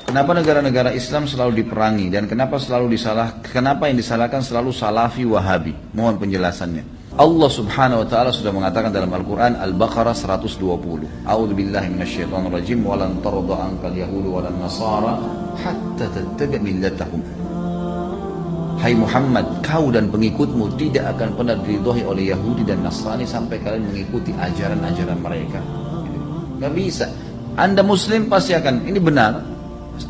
Kenapa negara-negara Islam selalu diperangi dan kenapa yang disalahkan selalu Salafi Wahabi? Mohon penjelasannya. Allah Subhanahu wa taala sudah mengatakan dalam Al-Qur'an Al-Baqarah 120. A'udzubillahi minasyaitonir rajim wa lan tarda ankal yahudu wa lan nasara hatta tattabi' millatahum. Hai Muhammad, kau dan pengikutmu tidak akan pernah diridhoi oleh Yahudi dan Nasrani sampai kalian mengikuti ajaran-ajaran mereka. Gak bisa. Anda Muslim pasti akan, ini benar.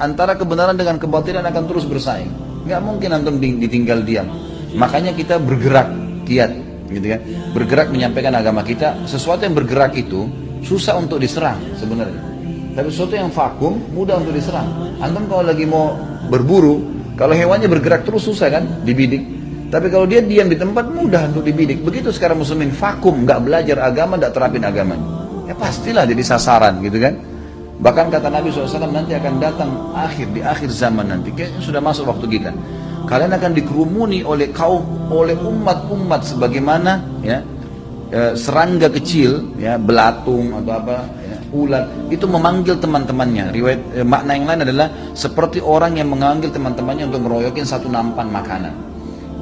Antara kebenaran dengan kebatilan akan terus bersaing. Gak mungkin antum ditinggal diam. Makanya kita bergerak, giat, gitu kan? Bergerak menyampaikan agama kita. Sesuatu yang bergerak itu susah untuk diserang sebenarnya. Tapi sesuatu yang vakum mudah untuk diserang. Antum kalau lagi mau berburu, kalau hewannya bergerak terus susah kan dibidik. Tapi kalau dia diam di tempat mudah untuk dibidik. Begitu sekarang muslimin vakum, nggak belajar agama, nggak terapin agamanya. Ya pastilah jadi sasaran gitu kan. Bahkan kata Nabi SAW nanti akan datang di akhir zaman nanti. Kayaknya sudah masuk waktu kita. Kalian akan dikerumuni oleh umat-umat sebagaimana ya serangga kecil ya belatung atau apa ya, ulat itu memanggil teman-temannya. Makna yang lain adalah seperti orang yang memanggil teman-temannya untuk meroyokin satu nampan makanan.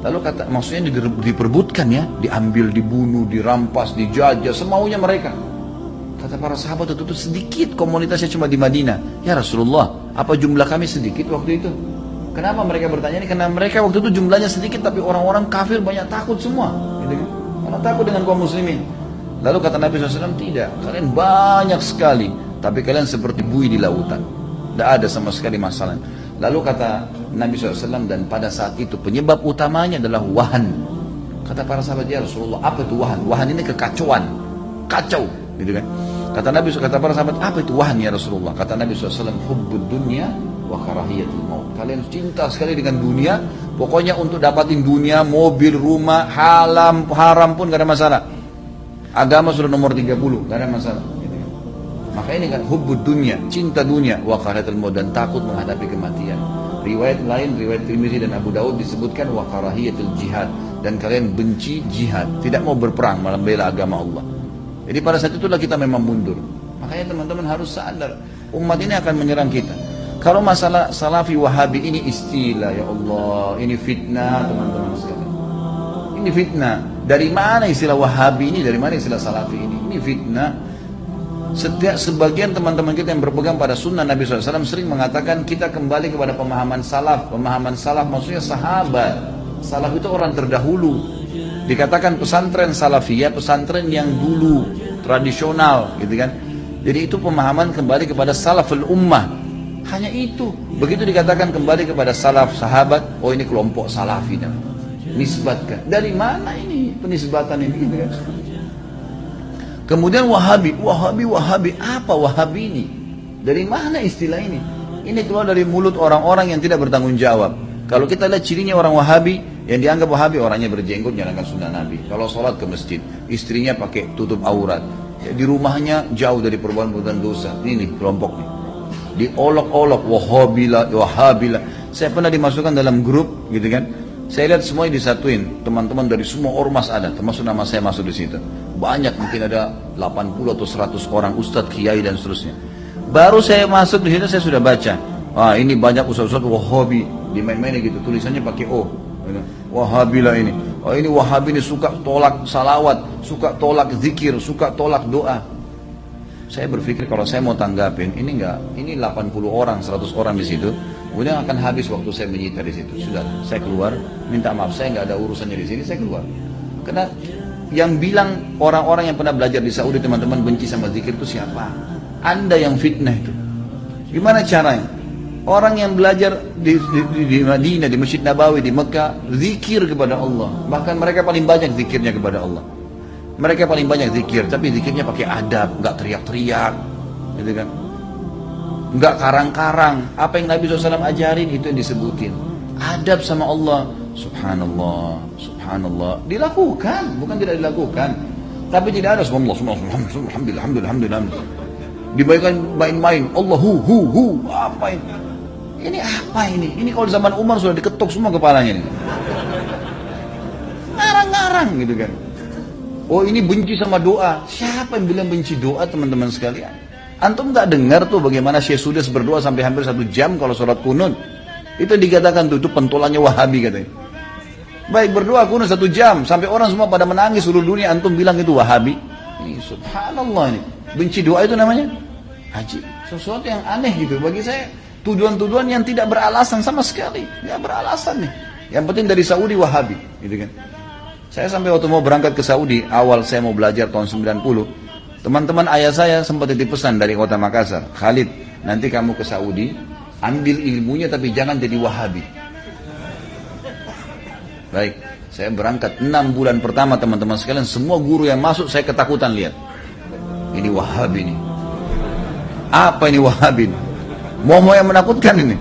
Lalu maksudnya diperbutkan ya, diambil, dibunuh, dirampas, dijajah semaunya mereka. Kata para sahabat itu sedikit komunitasnya cuma di Madinah. Ya Rasulullah, apa jumlah kami sedikit waktu itu? Kenapa mereka bertanya ini? Karena mereka waktu itu jumlahnya sedikit tapi orang-orang kafir banyak takut semua. Gitu kan? Karena takut dengan kaum muslimin. Lalu kata Nabi SAW, tidak. Kalian banyak sekali. Tapi kalian seperti buih di lautan. Tidak ada sama sekali masalah. Lalu kata Nabi SAW, dan pada saat itu penyebab utamanya adalah wahan. Kata para sahabat, ya Rasulullah, apa itu wahan? Wahan ini kekacauan. Kacau. Gitu kan? Kata para sahabat, apa itu wahan ya Rasulullah? Kata Nabi SAW, hubbud dunya wa karahiyatul maut. Kalian cinta sekali dengan dunia, pokoknya untuk dapatin dunia, mobil, rumah, haram pun gak ada masalah. Agama sudah nomor 30, gak ada masalah. Gitu kan? Maka ini kan hubbud dunya, cinta dunia, wa karahiyatul maut, dan takut menghadapi kematian. Riwayat lain, riwayat Tirmidzi dan Abu Daud disebutkan wa karahiyatul jihad, dan kalian benci jihad, tidak mau berperang malah bela agama Allah. Jadi pada saat itulah kita memang mundur. Makanya teman-teman harus sadar, umat ini akan menyerang kita. Kalau masalah Salafi Wahabi ini istilah, ya Allah, ini fitnah teman-teman sekalian. Ini fitnah. Dari mana istilah Wahabi ini? Dari mana istilah Salafi ini? Ini fitnah. Sebagian teman-teman kita yang berpegang pada sunnah Nabi SAW sering mengatakan kita kembali kepada pemahaman salaf. Pemahaman salaf maksudnya sahabat. Salaf itu orang terdahulu. Dikatakan pesantren salafiyah, pesantren yang dulu, tradisional gitu kan. Jadi itu pemahaman kembali kepada salaful ummah. Hanya itu. Begitu dikatakan kembali kepada salaf sahabat, oh ini kelompok salafi. Nisbatkan. Dari mana ini penisbatan ini gitu kan? Kemudian Wahabi. Apa Wahabi ini? Dari mana istilah ini? Ini keluar dari mulut orang-orang yang tidak bertanggung jawab. Kalau kita lihat cirinya orang Wahabi, yang dianggap Wahabi orangnya berjenggot, jalankan sunnah Nabi. Kalau sholat ke masjid, istrinya pakai tutup aurat. Di rumahnya jauh dari perbuatan dosa. Ini kelompok nih. Diolok-olok, Wahabila. Saya pernah dimasukkan dalam grup, gitu kan? Saya lihat semuanya disatuin. Teman-teman dari semua ormas ada, termasuk nama saya masuk di situ. Banyak, mungkin ada 80 atau 100 orang ustadz, kiai dan seterusnya. Baru saya masuk di situ saya sudah baca. Wah ini banyak ustadz-ustadz Wahabi dimain-mainin gitu, tulisannya pakai O. Wahabilah ini. Oh ini Wahabi ini suka tolak salawat, suka tolak zikir, suka tolak doa. Saya berpikir kalau saya mau tanggapin, ini 80 orang, 100 orang di situ, kemudian akan habis waktu saya menyita di situ. Sudah, saya keluar, minta maaf, saya nggak ada urusannya di sini, saya keluar. Karena yang bilang orang-orang yang pernah belajar di Saudi teman-teman benci sama zikir itu siapa? Anda yang fitnah itu. Gimana caranya? Orang yang belajar di Madinah, di Masjid Nabawi, di Mekah, zikir kepada Allah. Bahkan mereka paling banyak zikirnya kepada Allah. Mereka paling banyak zikir, tapi zikirnya pakai adab, nggak teriak-teriak, gitu kan? Nggak karang-karang. Apa yang Nabi SAW ajarin itu yang disebutin. Adab sama Allah, subhanallah, subhanallah. Dilakukan, bukan tidak dilakukan. Tapi tidak ada subhanallah, alhamdulillah. Dibaikkan main-main, Allahu, apa ini? Ini apa ini? Ini kalau zaman Umar sudah diketuk semua kepalanya ini. Ngarang-ngarang gitu kan. Oh ini benci sama doa. Siapa yang bilang benci doa teman-teman sekalian? Antum nggak dengar tuh bagaimana Syekh Sudes berdoa sampai hampir 1 jam kalau sholat kunut? Itu dikatakan tuh, itu pentolannya Wahabi katanya. Baik berdoa kunut 1 jam, sampai orang semua pada menangis seluruh dunia, antum bilang itu Wahabi. Ini subhanallah ini. Benci doa itu namanya haji. Sesuatu yang aneh gitu. Bagi saya, tuduhan-tuduhan yang tidak beralasan sama sekali. Nggak beralasan nih. Yang penting dari Saudi Wahabi. Gitu kan. Saya sampai waktu mau berangkat ke Saudi, awal saya mau belajar tahun 90, teman-teman ayah saya sempat titip pesan dari kota Makassar, Khalid, nanti kamu ke Saudi, ambil ilmunya tapi jangan jadi Wahabi. Baik, saya berangkat 6 bulan pertama teman-teman sekalian, semua guru yang masuk saya ketakutan lihat. Ini Wahabi nih. Apa ini Wahabi? Mau yang menakutkan ini.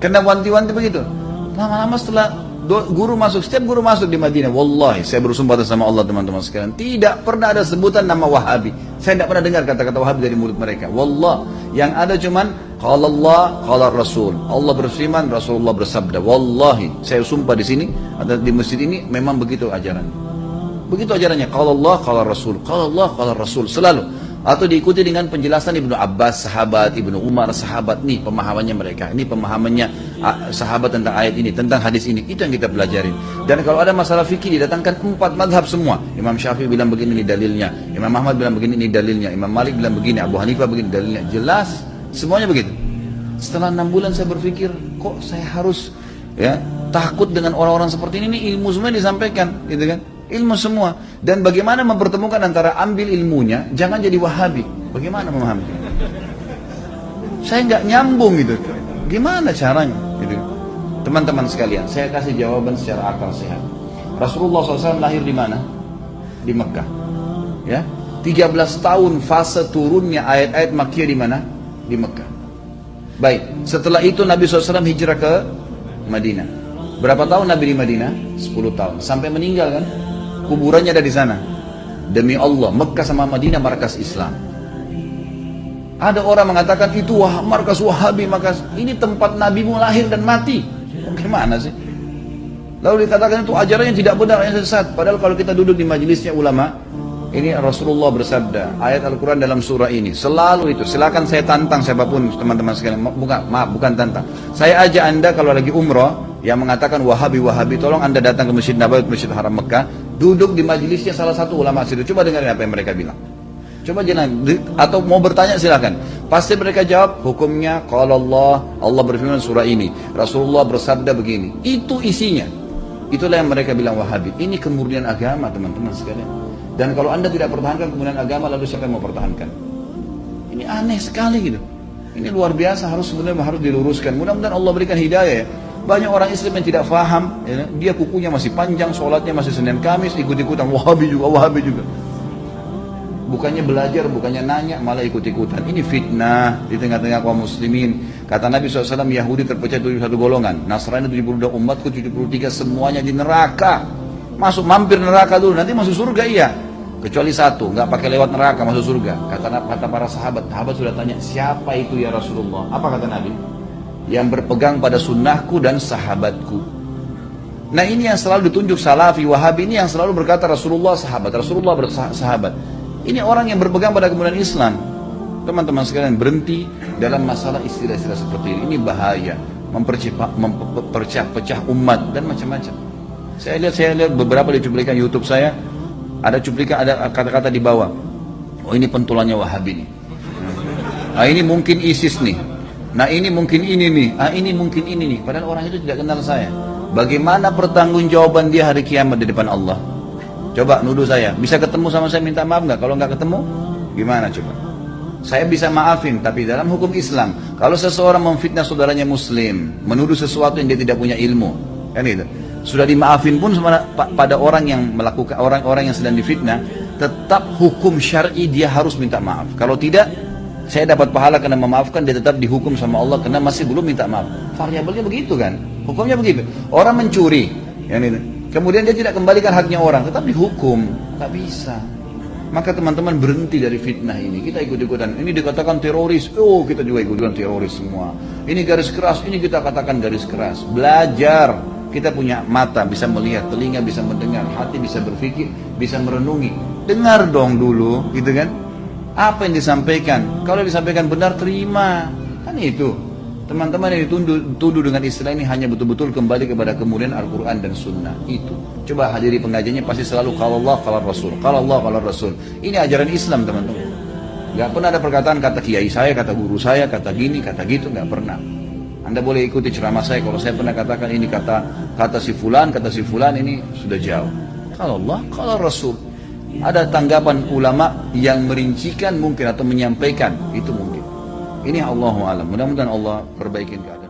Kena wanti-wanti begitu. Lama-lama setelah guru masuk, setiap guru masuk di Madinah, wallahi saya bersumpah atas nama Allah teman-teman sekalian, tidak pernah ada sebutan nama Wahabi. Saya tidak pernah dengar kata-kata Wahabi dari mulut mereka. Wallah, yang ada cuman qala Allah, qala Rasul. Allah berfirman, Rasulullah bersabda. Wallahi, saya sumpah di sini, ada di masjid ini memang begitu ajaran. Begitu ajarannya, qala Allah, qala Rasul, qala Allah, qala Rasul, selalu. Atau diikuti dengan penjelasan Ibnu Abbas, sahabat, Ibnu Umar, sahabat. Nih pemahamannya mereka, ini pemahamannya sahabat tentang ayat ini, tentang hadis ini. Itu yang kita pelajarin. Dan kalau ada masalah fikih didatangkan 4 madhab semua. Imam Syafi'i bilang begini, ini dalilnya. Imam Ahmad bilang begini, ini dalilnya. Imam Malik bilang begini, Abu Hanifah begini, dalilnya. Jelas, semuanya begitu. Setelah 6 bulan saya berpikir, kok saya harus takut dengan orang-orang seperti ini ilmu semua disampaikan, gitu kan? Ilmu semua. Dan bagaimana mempertemukan antara ambil ilmunya, jangan jadi Wahabi. Bagaimana memahami? Saya nggak nyambung gitu. Gimana caranya? Gitu. Teman-teman sekalian, saya kasih jawaban secara akal sehat. Rasulullah SAW lahir di mana? Di Mekah. Ya, 13 tahun fase turunnya ayat-ayat Makkiyah di mana? Di Mekah. Baik, setelah itu Nabi SAW hijrah ke Madinah. Berapa tahun Nabi di Madinah? 10 tahun. Sampai meninggal kan? Kuburannya ada di sana. Demi Allah, Mekah sama Madinah markas Islam. Ada orang mengatakan itu markas Wahabi, markas ini tempat Nabimu lahir dan mati. Bagaimana sih? Lalu dikatakan itu ajarannya tidak benar, yang sesat. Padahal kalau kita duduk di majelisnya ulama, ini Rasulullah bersabda, ayat Al-Quran dalam surah ini selalu itu. Silakan saya tantang siapapun teman-teman sekalian. Bukan tantang. Saya ajak anda kalau lagi umrah yang mengatakan Wahabi, tolong anda datang ke Masjid Nabawi, Masjid Haram Mekah, duduk di majelisnya salah satu ulama situ. Coba dengarin apa yang mereka bilang. Coba jangan, atau mau bertanya silakan. Pasti mereka jawab hukumnya kalau Allah berfirman surah ini, Rasulullah bersabda begini. Itu isinya. Itulah yang mereka bilang Wahabi. Ini kemurnian agama teman-teman sekalian. Dan kalau anda tidak pertahankan kemurnian agama, lalu siapa yang mau pertahankan? Ini aneh sekali gitu. Ini luar biasa, harus diluruskan. Mudah-mudahan Allah berikan hidayah ya. Banyak orang Islam yang tidak faham, ya, dia kukunya masih panjang, sholatnya masih Senin Kamis, ikut-ikutan Wahabi juga. Bukannya belajar, bukannya nanya, malah ikut-ikutan. Ini fitnah di tengah-tengah kaum muslimin. Kata Nabi SAW, Yahudi terpecah 71 golongan, Nasrani 72, umatku 73, semuanya di neraka. Mampir neraka dulu, nanti masuk surga iya. Kecuali satu, nggak pakai lewat neraka masuk surga. Kata para sahabat sudah tanya, siapa itu ya Rasulullah? Apa kata Nabi? Yang berpegang pada sunnahku dan sahabatku. Nah ini yang selalu ditunjuk Salafi, Wahabi, ini yang selalu berkata Rasulullah bersahabat. Ini orang yang berpegang pada kemudian Islam. Teman-teman sekalian, berhenti dalam masalah istilah-istilah seperti ini. Ini bahaya, memperpecah umat dan macam-macam. Saya lihat beberapa di cuplikan YouTube saya, ada kata-kata di bawah. Oh ini pentulannya Wahabi nih. Nah ini mungkin ISIS nih. Nah ini mungkin ini nih, ini mungkin ini nih. Padahal orang itu tidak kenal saya. Bagaimana pertanggungjawaban dia hari kiamat di depan Allah? Coba nuduh saya, bisa ketemu sama saya minta maaf nggak? Kalau nggak ketemu, gimana coba? Saya bisa maafin, tapi dalam hukum Islam, kalau seseorang memfitnah saudaranya Muslim, menuduh sesuatu yang dia tidak punya ilmu, kan itu, sudah dimaafin pun pada orang yang melakukan orang-orang yang sedang difitnah, tetap hukum syar'i dia harus minta maaf. Kalau tidak, saya dapat pahala karena memaafkan, dia tetap dihukum sama Allah karena masih belum minta maaf. Variabelnya begitu kan? Hukumnya begitu. Orang mencuri, kemudian dia tidak kembalikan haknya orang, tetap dihukum. Tak bisa. Maka teman-teman berhenti dari fitnah ini. Kita ikut-ikutan. Ini dikatakan teroris. Oh kita juga ikut-ikutan teroris semua. Ini garis keras. Ini kita katakan garis keras. Belajar. Kita punya mata bisa melihat, telinga bisa mendengar, hati bisa berpikir, bisa merenungi. Dengar dong dulu, gitu kan? Apa yang disampaikan? Kalau disampaikan benar, terima. Kan itu. Teman-teman yang dituduh dengan istilah ini hanya betul-betul kembali kepada kemudian Al-Quran dan Sunnah. Itu. Coba hadiri pengajiannya pasti selalu kalau Allah, kalau Rasul. Kalau Allah, kalau Rasul. Ini ajaran Islam, teman-teman. Gak pernah ada perkataan kata kiai saya, kata guru saya, kata gini, kata gitu. Gak pernah. Anda boleh ikuti ceramah saya. Kalau saya pernah katakan ini kata si fulan, ini sudah jauh. Kalau Allah, kalau Rasul. Ada tanggapan ulama yang merincikan mungkin atau menyampaikan. Itu mungkin. Ini Allahu a'lam. Mudah-mudahan Allah perbaikin keadaan.